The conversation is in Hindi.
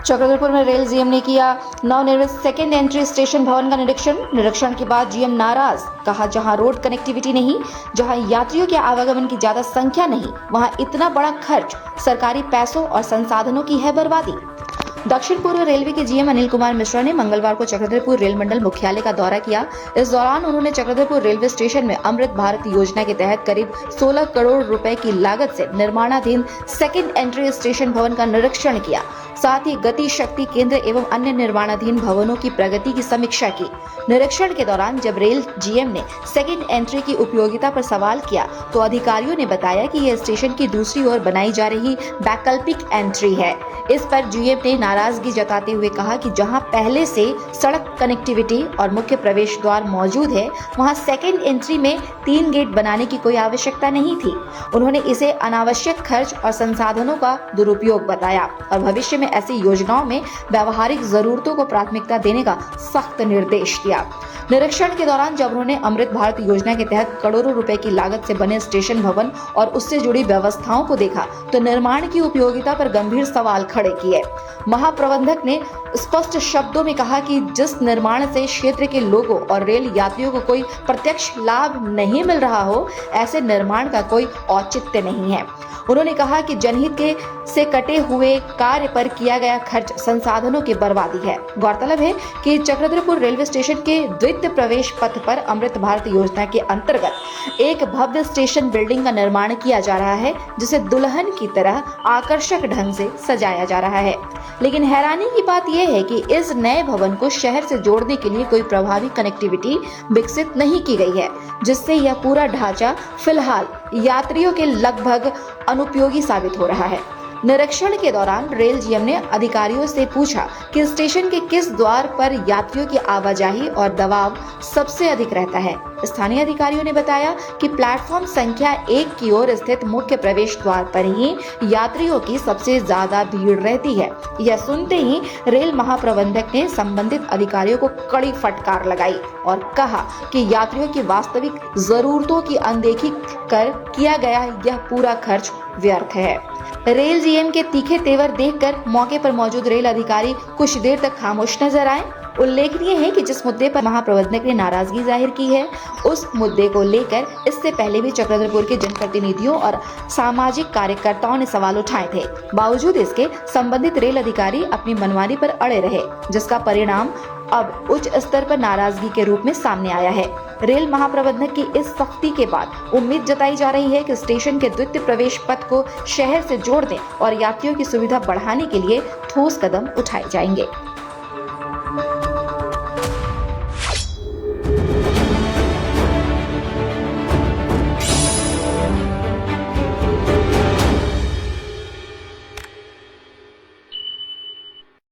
चक्रधरपुर में रेल जीएम ने किया नवनिर्मित सेकेंड एंट्री स्टेशन भवन का निरीक्षण के बाद जीएम नाराज। कहा, जहां रोड कनेक्टिविटी नहीं, जहां यात्रियों के आवागमन की ज्यादा संख्या नहीं, वहां इतना बड़ा खर्च, सरकारी पैसों और संसाधनों की है बर्बादी। दक्षिण पूर्व रेलवे के जीएम अनिल कुमार मिश्रा ने मंगलवार को चक्रधरपुर रेल मंडल मुख्यालय का दौरा किया। इस दौरान उन्होंने चक्रधरपुर रेलवे स्टेशन में अमृत भारत योजना के तहत करीब 16 करोड़ रुपए की लागत से निर्माणाधीन सेकेंड एंट्री स्टेशन भवन का निरीक्षण किया। साथ ही गति शक्ति केंद्र एवं अन्य निर्माणाधीन भवनों की प्रगति की समीक्षा की। निरीक्षण के दौरान जब रेल जीएम ने सेकेंड एंट्री की उपयोगिता पर सवाल किया तो अधिकारियों ने बताया कि यह स्टेशन की दूसरी ओर बनाई जा रही वैकल्पिक एंट्री है। इस पर जीएम ने नाराजगी जताते हुए कहा कि जहां पहले से सड़क कनेक्टिविटी और मुख्य प्रवेश द्वार मौजूद है, वहां सेकेंड एंट्री में 3 गेट बनाने की कोई आवश्यकता नहीं थी। उन्होंने इसे अनावश्यक खर्च और संसाधनों का दुरुपयोग बताया और भविष्य में ऐसी योजनाओं में व्यावहारिक जरूरतों को प्राथमिकता देने का सख्त निर्देश दिया। निरीक्षण के दौरान जब उन्होंने अमृत भारत योजना के तहत करोड़ों रुपए की लागत से बने स्टेशन भवन और उससे जुड़ी व्यवस्थाओं को देखा तो निर्माण की उपयोगिता पर गंभीर सवाल खड़े किए। महाप्रबंधक ने स्पष्ट शब्दों में कहा कि जिस निर्माण से क्षेत्र के लोगों और रेल यात्रियों को कोई प्रत्यक्ष लाभ नहीं मिल रहा हो, ऐसे निर्माण का कोई औचित्य नहीं है। उन्होंने कहा कि जनहित के से कटे हुए कार्य पर किया गया खर्च संसाधनों की बर्बादी है। गौरतलब है कि चक्रधरपुर रेलवे स्टेशन के द्वितीय प्रवेश पथ पर अमृत भारत योजना के अंतर्गत एक भव्य स्टेशन बिल्डिंग का निर्माण किया जा रहा है, जिसे दुल्हन की तरह आकर्षक ढंग से सजाया जा रहा है। लेकिन हैरानी की बात यह है कि इस नए भवन को शहर से जोड़ने के लिए कोई प्रभावी कनेक्टिविटी विकसित नहीं की गई है, जिससे यह पूरा ढांचा फिलहाल यात्रियों के लगभग अनुपयोगी साबित हो रहा है। निरीक्षण के दौरान रेल जीएम ने अधिकारियों से पूछा कि स्टेशन के किस द्वार पर यात्रियों की आवाजाही और दबाव सबसे अधिक रहता है। स्थानीय अधिकारियों ने बताया कि प्लेटफॉर्म संख्या 1 की ओर स्थित मुख्य प्रवेश द्वार पर ही यात्रियों की सबसे ज्यादा भीड़ रहती है। यह सुनते ही रेल महाप्रबंधक ने संबंधित अधिकारियों को कड़ी फटकार लगाई और कहा कि यात्रियों की वास्तविक जरूरतों की अनदेखी कर किया गया यह पूरा खर्च व्यर्थ है। रेल जीएम के तीखे तेवर देखकर मौके पर मौजूद रेल अधिकारी कुछ देर तक खामोश नजर आए। उल्लेखनीय है कि जिस मुद्दे पर महाप्रबंधक ने नाराजगी जाहिर की है, उस मुद्दे को लेकर इससे पहले भी चक्रधरपुर के जनप्रतिनिधियों और सामाजिक कार्यकर्ताओं ने सवाल उठाए थे। बावजूद इसके संबंधित रेल अधिकारी अपनी मनमानी पर अड़े रहे, जिसका परिणाम अब उच्च स्तर पर नाराजगी के रूप में सामने आया है। रेल महाप्रबंधक की इस सख्ती के बाद उम्मीद जताई जा रही है कि स्टेशन के द्वितीय प्रवेश पथ को शहर से जोड़ने और यात्रियों की सुविधा बढ़ाने के लिए ठोस कदम उठाए जाएंगे।